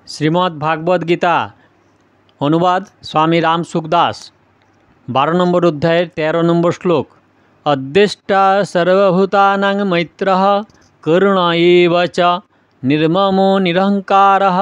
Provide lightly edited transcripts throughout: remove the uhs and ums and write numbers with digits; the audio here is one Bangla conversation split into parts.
শ্রীমদ্ ভাগবত গীতা অনুবাদ স্বামী রাম সুখদাস 12 নম্বর অধ্যায়ের 13 নম্বর শ্লোক। অদ্দেষ্টা সর্বভূতানাং মৈত্রঃ করুণ এব চ নির্মমো নিরহংকারঃ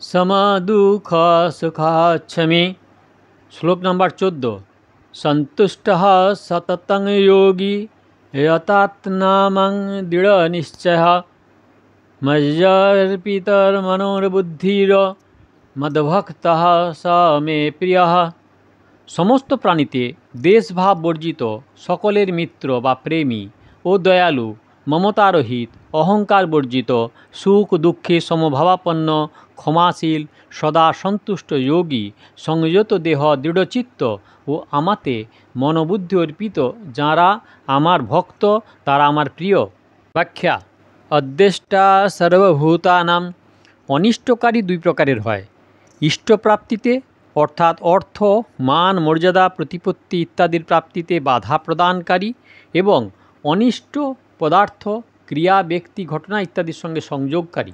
সমদুঃখ সুখাচ্ছমি। শ্লোক নম্বর 14। সন্তুষ্টঃ সততং যোগী যতাত্মানং দৃঢ় নিশ্চয়ঃ মজ্জর্পিতর্মনোর্বুদ্ধির মদ্ভক্তঃ স মে প্রিয়ঃ। সমস্ত প্রাণীতে দেশভাব বর্জিত, সকলের মিত্র বা প্রেমী ও দয়ালু, মমতারহিত, অহংকার বর্জিত, সুখ দুঃখে সমভাবাপন্ন, ক্ষমাশীল, সদা সন্তুষ্ট যোগী, সংযত দেহ, দৃঢ়চিত্ত ও আমাতে মনোবুদ্ধি অর্পিত যাঁরা আমার ভক্ত তারা আমার প্রিয়। ব্যাখ্যা: অদ্দেষ্টা সর্বভূতানাম অনিষ্টকারী দুই প্রকারের হয়। ইষ্টপ্রাপ্তিতে অর্থাৎ অর্থ, মান, মর্যাদা, প্রতিপত্তি ইত্যাদির প্রাপ্তিতে বাধা প্রদানকারী এবং অনিষ্ট পদার্থ, ক্রিয়া, ব্যক্তি, ঘটনা ইত্যাদির সঙ্গে সংযোগকারী।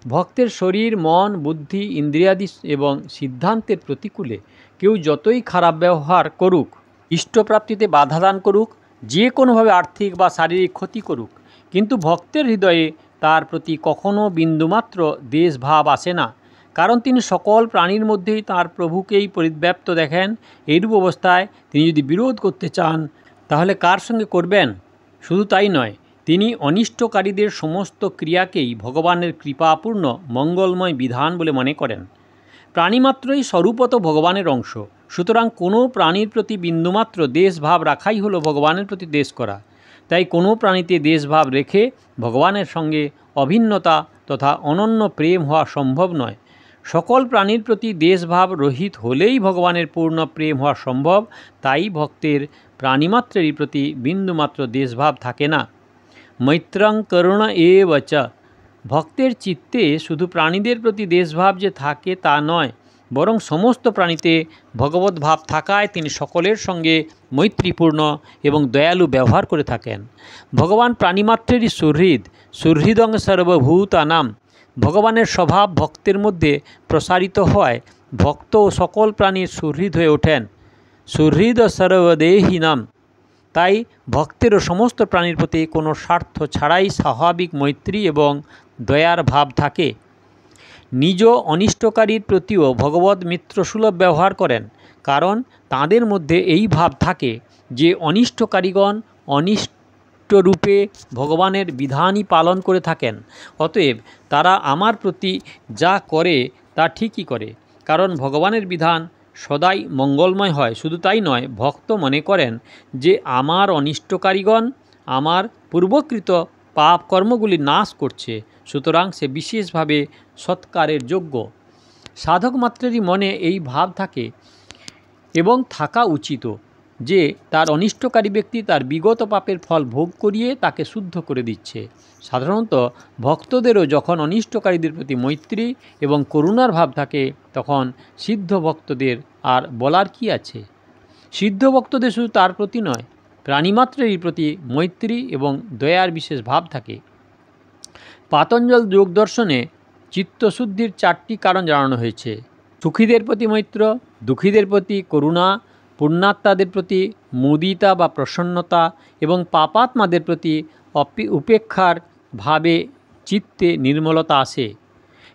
ভক্তের শরীর, মন, বুদ্ধি, ইন্দ্রিয়াদি এবং সিদ্ধান্তের প্রতিকূলে কেউ যতই খারাপ ব্যবহার করুক, ইষ্টপ্রাপ্তিতে বাধা দান করুক, যে কোনোভাবে আর্থিক বা শারীরিক ক্ষতি করুক, কিন্তু ভক্তের হৃদয়ে তার প্রতি কখনও বিন্দুমাত্র দ্বেষভাব আসে না, কারণ তিনি সকল প্রাণীর মধ্যেই তার প্রভুকেই পরিব্যাপ্ত দেখেন। এইরূপ অবস্থায় তিনি যদি বিরোধ করতে চান তাহলে কার সঙ্গে করবেন? শুধু তাই নয়, তিনি অনিষ্টকারীদের সমস্ত ক্রিয়াকেই ভগবানের কৃপাপূর্ণ মঙ্গলময় বিধান বলে মনে করেন। প্রাণীমাত্রই স্বরূপত ভগবানের অংশ, সুতরাং কোনো প্রাণীর প্রতি বিন্দুমাত্র দ্বেষভাব রাখাই হলো ভগবানের প্রতি দ্বেষ করা। তাই কোনো প্রাণীতে দ্বেষভাব রেখে ভগবানের সঙ্গে অভিন্নতা তথা অনন্য প্রেম হওয়া সম্ভব নয়। সকল প্রাণীর প্রতি দ্বেষভাব রহিত হলেই ভগবানের পূর্ণ প্রেম হওয়া সম্ভব। তাই ভক্তের প্রাণীমাত্রেরই প্রতি বিন্দুমাত্র দ্বেষভাব থাকে না। মৈত্রং করুণ এব চ, ভক্তের চিত্তে শুধু প্রাণীদের প্রতি দ্বেষভাব যে থাকে তা নয়, বরং সমস্ত প্রাণীতে ভগবত ভাব থাকায় তিনি সকলের সঙ্গে মৈত্রীপূর্ণ এবং দয়ালু ব্যবহার করে থাকেন। ভগবান প্রাণীমাত্রেরই সুহৃদ, সুহৃদং সর্বভূতানাম। ভগবানের স্বভাব ভক্তের মধ্যে প্রসারিত হয়, ভক্ত ও সকল প্রাণীর সুহৃদ হয়ে ওঠেন। সুহৃদ সর্বদেহিনাম। তাই ভক্তেরও সমস্ত প্রাণীর প্রতি কোনো স্বার্থ ছাড়াই স্বাভাবিক মৈত্রী এবং দয়ার ভাব থাকে। নিজ অনিষ্টকারীর প্রতিও ভগবৎ মিত্রসুলভ ব্যবহার করেন, কারণ তাঁদের মধ্যে এই ভাব থাকে যে অনিষ্টকারীগণ অনিষ্টরূপে ভগবানের বিধানই পালন করে থাকেন। অতএব তারা আমার প্রতি যা করে তা ঠিকই করে, কারণ ভগবানের বিধান সদাই মঙ্গলময় হয়। শুধু তাই নয়, ভক্ত মনে করেন যে আমার অনিষ্টকারীগণ আমার পূর্বকৃত পাপ কর্মগুলি নাশ করছে, সুতরাং সে বিশেষভাবে সৎকারের যোগ্য। সাধক মাত্রেরই মনে এই ভাব থাকে এবং থাকা উচিত যে তার অনিষ্টকারী ব্যক্তি তার বিগত পাপের ফল ভোগ করিয়ে তাকে শুদ্ধ করে দিচ্ছে। সাধারণত ভক্তদেরও যখন অনিষ্টকারীদের প্রতি মৈত্রী এবং করুণার ভাব থাকে, তখন সিদ্ধ ভক্তদের আর বলার কি আছে। সিদ্ধ ভক্তদের শুধু তার প্রতি নয়, প্রাণীমাত্রেরই প্রতি মৈত্রী এবং দয়ার বিশেষ ভাব থাকে। পাতঞ্জল যোগ দর্শনে চিত্তশুদ্ধির 4টি কারণ জানানো হয়েছে: সুখীদের প্রতি মৈত্র, দুঃখীদের প্রতি করুণা, পুণ্যাত্মাদের প্রতি মুদিতা বা প্রসন্নতা এবং পাপাত্মাদের প্রতি উপেক্ষার ভাবে চিত্তে নির্মলতা আসে।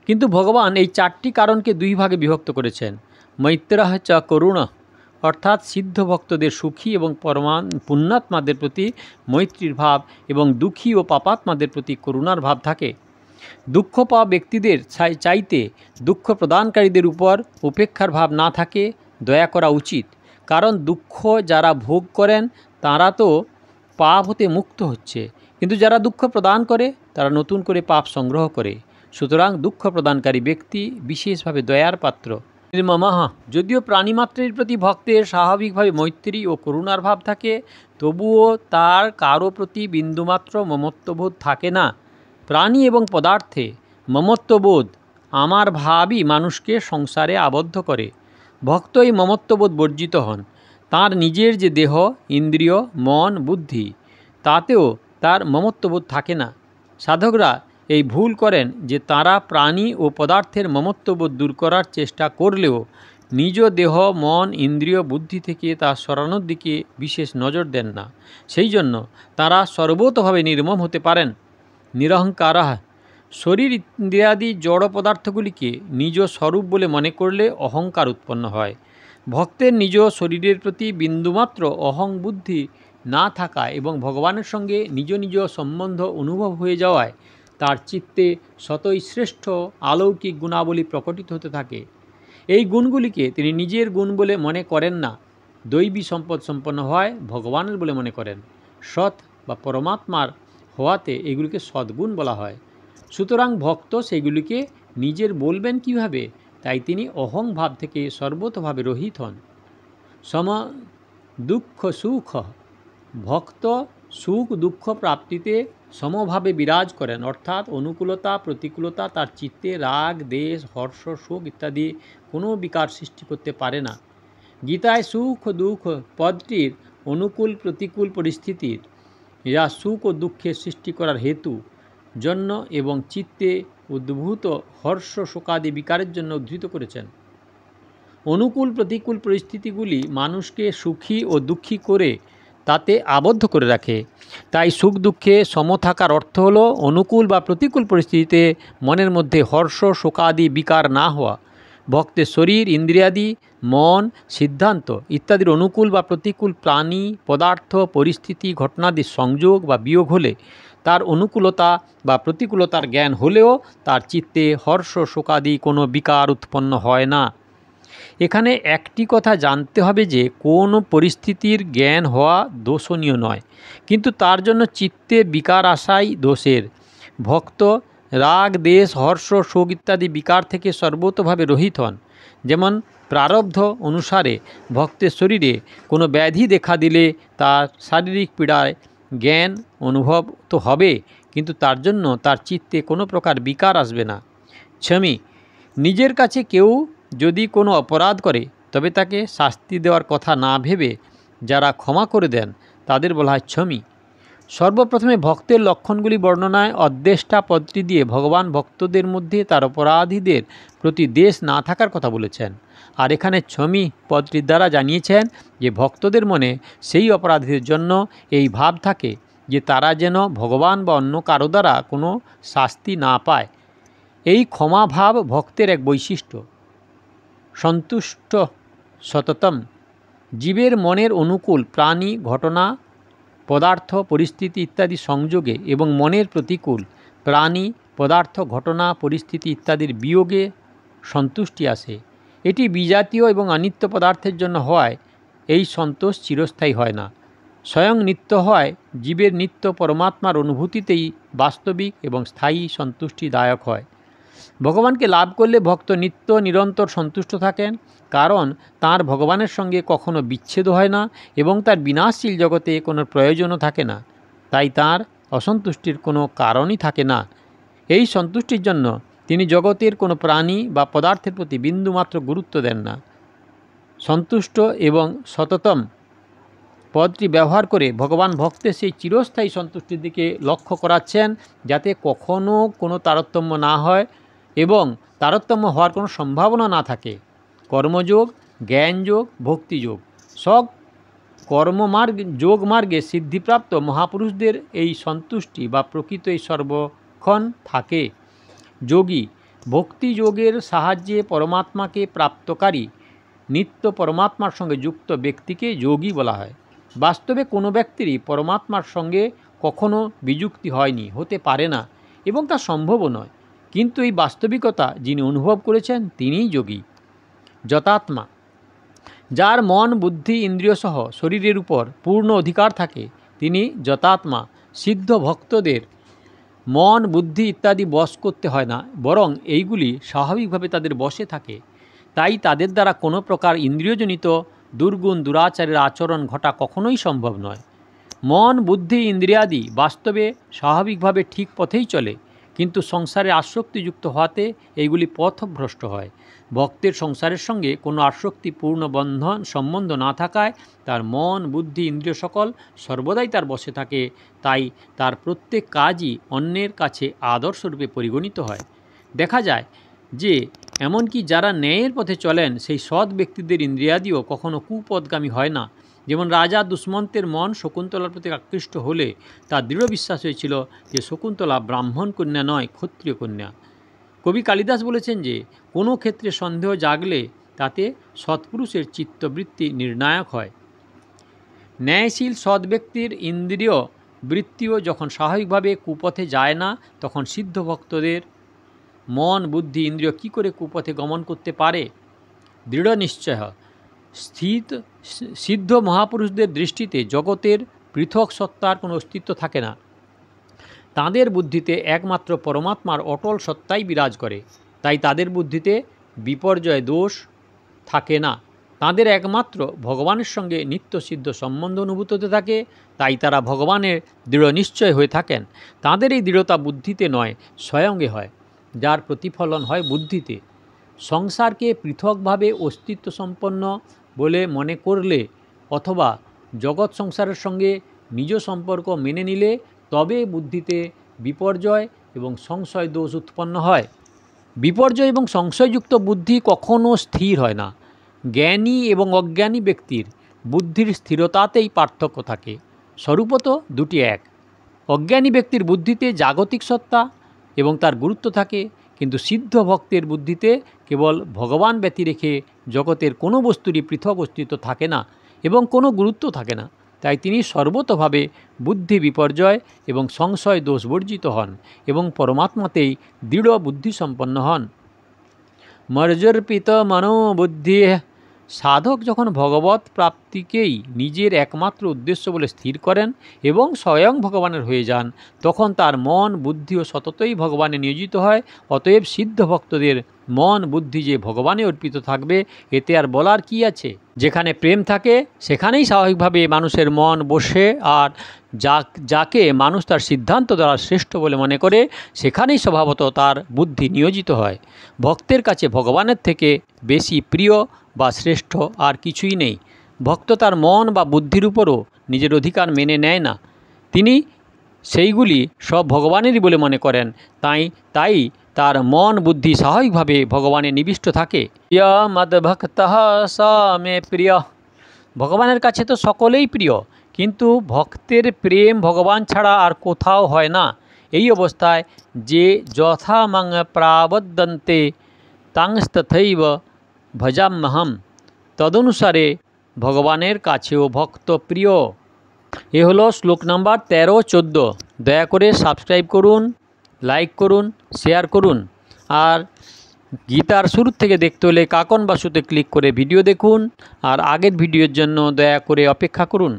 কিন্তু ভগবান এই 4টি কারণকে 2 ভাগে বিভক্ত করেছেন। মৈত্রঃ চ করুণ, অর্থাৎ সিদ্ধ ভক্তদের সুখী এবং পুণ্যাত্মাদের প্রতি মৈত্রীর ভাব এবং দুঃখী ও পাপাত্মাদের প্রতি করুণার ভাব থাকে। দুঃখ পাওয়া ব্যক্তিদের চাইতে দুঃখ প্রদানকারীদের উপর উপেক্ষার ভাব না থাকে দয়া করা উচিত, কারণ দুঃখ যারা ভোগ করেন তারা তো পাপ হতে মুক্ত হচ্ছে, কিন্তু যারা দুঃখ প্রদান করে তারা নতুন করে পাপ সংগ্রহ করে। সুতরাং দুঃখ প্রদানকারী ব্যক্তি বিশেষভাবে দয়ার পাত্র। নির্মমঃ, যদিও প্রাণীমাত্রের প্রতি ভক্তের স্বাভাবিকভাবে মৈত্রী ও করুণার ভাব থাকে, তবুও তার কারো প্রতি বিন্দুমাত্র মমত্ববোধ থাকে না। প্রাণী এবং পদার্থে মমত্ববোধ, আমার ভাবই মানুষকে সংসারে আবদ্ধ করে। ভক্ত এই মমত্ববোধ বর্জিত হন। তার নিজের যে দেহ, ইন্দ্রিয়, মন, বুদ্ধি, তাতেও তার মমত্ববোধ থাকে না। সাধকরা এই ভুল করেন যে তারা প্রাণী ও পদার্থের মমত্ববোধ দূর করার চেষ্টা করলেও নিজ দেহ, মন, ইন্দ্রিয়, বুদ্ধি থেকে তা সরানোর দিকে বিশেষ নজর দেন না। সেই জন্য তারা সর্বতভাবে নির্মম হতে পারেন। নিরহংকারাঃ, শরীর ইন্দ্রিয়াদি জড় পদার্থগুলিকে নিজ স্বরূপ বলে মনে করলে অহংকার উৎপন্ন হয়। ভক্তের নিজ শরীরের প্রতি বিন্দুমাত্র অহং বুদ্ধি না থাকা এবং ভগবানের সঙ্গে নিজ নিজ সম্বন্ধ অনুভব হয়ে যাওয়ায় তার চিত্তে শতই শ্রেষ্ঠ অলৌকিক গুণাবলী প্রকটিত হতে থাকে। এই গুণগুলিকে তিনি নিজের গুণ বলে মনে করেন না, দৈবী সম্পদ সম্পন্ন হওয়ায় ভগবানের বলে মনে করেন। সৎ বা পরমাত্মার হওয়াতে এগুলিকে সদ্গুণ বলা হয়। সুতরাং ভক্ত সেগুলিকে নিজের বলবেন কিভাবে? তাই তিনি অহং ভাব থেকে সর্বতভাবে রহিত হন। সম দুঃখ সুখ, ভক্ত সুখ দুঃখ প্রাপ্তিতে সমভাবে বিরাজ করেন, অর্থাৎ অনুকূলতা প্রতিকূলতা তার চিত্তে রাগ, দ্বেষ, হর্ষ, শোক ইত্যাদি কোনো বিকার সৃষ্টি করতে পারে না। গীতায় সুখ দুঃখ পদটির অনুকূল প্রতিকূল পরিস্থিতির যা সুখ ও দুঃখের সৃষ্টি করার হেতু জন্য এবং চিত্তে উদ্ভূত হর্ষ শোকাদি বিকারের জন্য উদ্ধৃত করেছেন। অনুকূল প্রতিকূল পরিস্থিতিগুলি মানুষকে সুখী ও দুঃখী করে তাতে আবদ্ধ করে রাখে। তাই সুখ দুঃখে সম থাকার অর্থ হলো অনুকূল বা প্রতিকূল পরিস্থিতিতে মনের মধ্যে হর্ষ শোকাদি বিকার না হওয়া। ভক্তের শরীর, ইন্দ্রিয়াদি, মন, সিদ্ধান্ত ইত্যাদির অনুকূল বা প্রতিকূল প্রাণী, পদার্থ, পরিস্থিতি, ঘটনাদির সংযোগ বা বিয়োগ হলে তার অনুকূলতা বা প্রতিকূলতার জ্ঞান হলেও তার চিত্তে হর্ষ শোকাদি কোনো বিকার উৎপন্ন হয় না। এখানে একটি কথা জানতে হবে যে কোন পরিস্থিতির জ্ঞান হওয়া দোষণীয় নয়, কিন্তু তার জন্য চিত্তে বিকার আসাই দোষের। ভক্ত রাগ, দ্বেষ, হর্ষ, শোক ইত্যাদি বিকার থেকে সর্বতভাবে রহিত হন। যেমন প্রারব্ধ অনুসারে ভক্তের শরীরে কোনো ব্যাধি দেখা দিলে তার শারীরিক পীড়ায় জ্ঞান অনুভব তো হবে, কিন্তু তার জন্য তার চিত্তে কোনো প্রকার বিকার আসবে না। ক্ষমি, নিজের কাছে কেউ যদি কোনো অপরাধ করে তবে তাকে শাস্তি দেওয়ার কথা না ভেবে যারা ক্ষমা করে দেন তাদের বলা হয় ক্ষমি। সর্বপ্রথমে ভক্তের লক্ষণগুলি বর্ণনায় অদ্বেষ্টা পদটি দিয়ে ভগবান ভক্তদের মধ্যে তার অপরাধীদের প্রতি দ্বেষ না থাকার কথা বলেছেন, আর এখানে ক্ষমি পদটির দ্বারা জানিয়েছেন যে ভক্তদের মনে সেই অপরাধীদের জন্য এই ভাব থাকে যে তারা যেন ভগবান বা অন্য কারো দ্বারা কোনো শাস্তি না পায়। এই ক্ষমা ভাব ভক্তের এক বৈশিষ্ট্য। সন্তুষ্ট সততম, জীবের মনের অনুকূল প্রাণী, ঘটনা, পদার্থ, পরিস্থিতি ইত্যাদি সংযোগে এবং মনের প্রতিকূল প্রাণী, পদার্থ, ঘটনা, পরিস্থিতি ইত্যাদির বিয়োগে সন্তুষ্টি আসে। এটি বিজাতীয় এবং অনিত্য পদার্থের জন্য হওয়ায় এই সন্তোষ চিরস্থায়ী হয় না। স্বয়ং নিত্য হয় জীবের নিত্য পরমাত্মার অনুভূতিতেই বাস্তবিক এবং স্থায়ী সন্তুষ্টিদায়ক হয়। ভগবানকে লাভ করলে ভক্ত নিত্য নিরন্তর সন্তুষ্ট থাকেন, কারণ তার ভগবানের সঙ্গে কখনো বিচ্ছেদ হয় না এবং তার বিনাশশীল জগতে কোনো প্রয়োজনও থাকে না। তাই তার অসন্তুষ্টির কোনো কারণই থাকে না। এই সন্তুষ্টির জন্য তিনি জগতের কোনো প্রাণী বা পদার্থের প্রতি বিন্দুমাত্র গুরুত্ব দেন না। সন্তুষ্ট এবং সততম পদটি ব্যবহার করে ভগবান ভক্তের সেই চিরস্থায়ী সন্তুষ্টির দিকে লক্ষ্য করাচ্ছেন, যাতে কখনো কোনো তারতম্য না হয় এবং তারতম্য হওয়ার কোনো সম্ভাবনা না থাকে। কর্মযোগ, জ্ঞানযোগ, ভক্তিযোগ সব কর্মমার্গ যোগ মার্গে সিদ্ধিপ্রাপ্ত মহাপুরুষদের এই সন্তুষ্টি বা প্রকৃত এই সর্বক্ষণ থাকে। যোগী ভক্তি যোগের সাহায্যে পরমাত্মাকে প্রাপ্তকারী নিত্য পরমাত্মার সঙ্গে যুক্ত ব্যক্তিকে যোগী বলা হয়। বাস্তবে কোনো ব্যক্তিরই পরমাত্মার সঙ্গে কখনো বিযুক্তি হয়নি, হতে পারে না এবং তা সম্ভবও নয়, কিন্তু এই বাস্তবিকতা যিনি অনুভব করেছেন তিনিই যোগী। যতাত্মা, যার মন, বুদ্ধি, ইন্দ্রিয়সহ শরীরের উপর পূর্ণ অধিকার থাকে তিনি যতাত্মা। সিদ্ধ ভক্তদের মন, বুদ্ধি ইত্যাদি বশ করতে হয় না, বরং এইগুলি স্বাভাবিকভাবে তাদের বশে থাকে। তাই তাদের দ্বারা কোনো প্রকার ইন্দ্রিয়জনিত দুর্গুণ দুরাচারের আচরণ ঘটা কখনোই সম্ভব নয়। মন, বুদ্ধি, ইন্দ্রিয়াদি বাস্তবে স্বাভাবিকভাবে ঠিক পথেই চলে, কিন্তু সংসারে আসক্তিযুক্ত হওয়াতে এইগুলি পথভ্রষ্ট হয়। ভক্তের সংসারের সঙ্গে কোনো আসক্তিপূর্ণ বন্ধন সম্বন্ধ না থাকায় তার মন, বুদ্ধি, ইন্দ্রিয় সকল সর্বদাই তার বশে থাকে, তাই তার প্রত্যেক কাজই অন্যের কাছে আদর্শরূপে পরিগণিত হয়। দেখা যায় যে এমনকি যারা ন্যায়ের পথে চলেন সেই সৎ ব্যক্তিদের ইন্দ্রিয়াদিও কখনো কুপথগামী হয় না। যেমন রাজা দুষ্মন্তের মন শকুন্তলার প্রতি আকৃষ্ট হলে তার দৃঢ় বিশ্বাস হয়েছিল যে শকুন্তলা ব্রাহ্মণ কন্যা নয়, ক্ষত্রিয় কন্যা। কবি কালিদাস বলেছেন যে কোনো ক্ষেত্রে সন্দেহ জাগলে তাতে সৎপুরুষের চিত্তবৃত্তি নির্ণায়ক হয়। ন্যায়শীল সৎ ব্যক্তির ইন্দ্রিয় বৃত্তিও যখন স্বাভাবিকভাবে কুপথে যায় না, তখন সিদ্ধ ভক্তদের মন, বুদ্ধি, ইন্দ্রিয় কী করে কুপথে গমন করতে পারে? দৃঢ় নিশ্চয় সিদ্ধ মহাপুরুষদের দৃষ্টিতে জগতের পৃথক সত্তার কোনো অস্তিত্ব থাকে না। তাদের বুদ্ধিতে একমাত্র পরমাত্মার অটল সত্তাই বিরাজ করে, তাই তাদের বুদ্ধিতে বিপর্যয় দোষ থাকে না। তাদের একমাত্র ভগবানের সঙ্গে নিত্যসিদ্ধ সম্বন্ধ অনুভূত হতে থাকে, তাই তারা ভগবানের দৃঢ় নিশ্চয় হয়ে থাকেন। তাদের এই দৃঢ়তা বুদ্ধিতে নয়, স্বয়ংে হয়, যার প্রতিফলন হয় বুদ্ধিতে। সংসারকে পৃথকভাবে অস্তিত্ব সম্পন্ন বলে মনে করলে অথবা জগৎ সংসারের সঙ্গে নিজ সম্পর্ক মেনে নিলে তবে বুদ্ধিতে বিপর্যয় এবং সংশয় দোষ উৎপন্ন হয়। বিপর্যয় এবং সংশয়যুক্ত বুদ্ধি কখনও স্থির হয় না। জ্ঞানী এবং অজ্ঞানী ব্যক্তির বুদ্ধির স্থিরতাতেই পার্থক্য থাকে। স্বরূপত দুটি এক। অজ্ঞানী ব্যক্তির বুদ্ধিতে জাগতিক সত্তা এবং তার গুরুত্ব থাকে, কিন্তু সিদ্ধ ভক্তের বুদ্ধিতে কেবল ভগবান ব্যতি রেখে জগতের কোনো বস্তুরই পৃথক অস্তিত্ব থাকে না এবং কোনো গুরুত্ব থাকে না। তাই তিনি সর্বতোভাবে বুদ্ধি বিপর্যয় এবং সংশয় দোষ বর্জিত হন এবং পরমাত্মাতেই দৃঢ় বুদ্ধিসম্পন্ন হন। মর্যার্পিত মনোবুদ্ধি। সাধক যখন ভগবত প্রাপ্তিকেই নিজের একমাত্র উদ্দেশ্য বলে স্থির করেন এবং স্বয়ং ভগবানের হয়ে যান, তখন তার মন, বুদ্ধি ও সততই ভগবানে নিয়োজিত হয়। অতএব সিদ্ধ ভক্তদের মন, বুদ্ধি যে ভগবানে অর্পিত থাকবে, এতে আর বলার কি আছে? যেখানে প্রেম থাকে সেখানেই স্বাভাবিকভাবে মানুষের মন বসে, আর যাকে মানুষ তার সিদ্ধান্ত দ্বারা শ্রেষ্ঠ বলে মনে করে সেখানেই স্বভাবত তার বুদ্ধি নিয়োজিত হয়। ভক্তের কাছে ভগবানের থেকে বেশি প্রিয় বা শ্রেষ্ঠ আর কিছুই নেই। ভক্ত তার মন বা বুদ্ধির উপরও নিজের অধিকার মেনে নেয় না, তিনি সেইগুলি সব ভগবানেরই বলে মনে করেন। তাই তার মন, বুদ্ধি স্বাভাবিকভাবে ভগবানে নিবিষ্ট থাকে। ইয়া মদ্ভক্তঃ স মে প্রিয়। ভগবানের কাছে তো সকলেই প্রিয়, কিন্তু ভক্তের প্রেম ভগবান ছাড়া আর কোথাও হয় না। এই অবস্থায় যে যথা মাং প্রাবদ্যন্তে তাংস্তথৈব ভজাম্যহম, তদনুসারে ভগবানের কাছেও ভক্ত প্রিয়। এ হলো শ্লোক নাম্বার 13-14। দয়া করে সাবস্ক্রাইব করুন, লাইক করুন, শেয়ার করুন। আর গীতার শুরু থেকে দেখতে হলে কাকন বাসুতে ক্লিক করে ভিডিও দেখুন, আর আগের ভিডিওর জন্য দয়া করে অপেক্ষা করুন।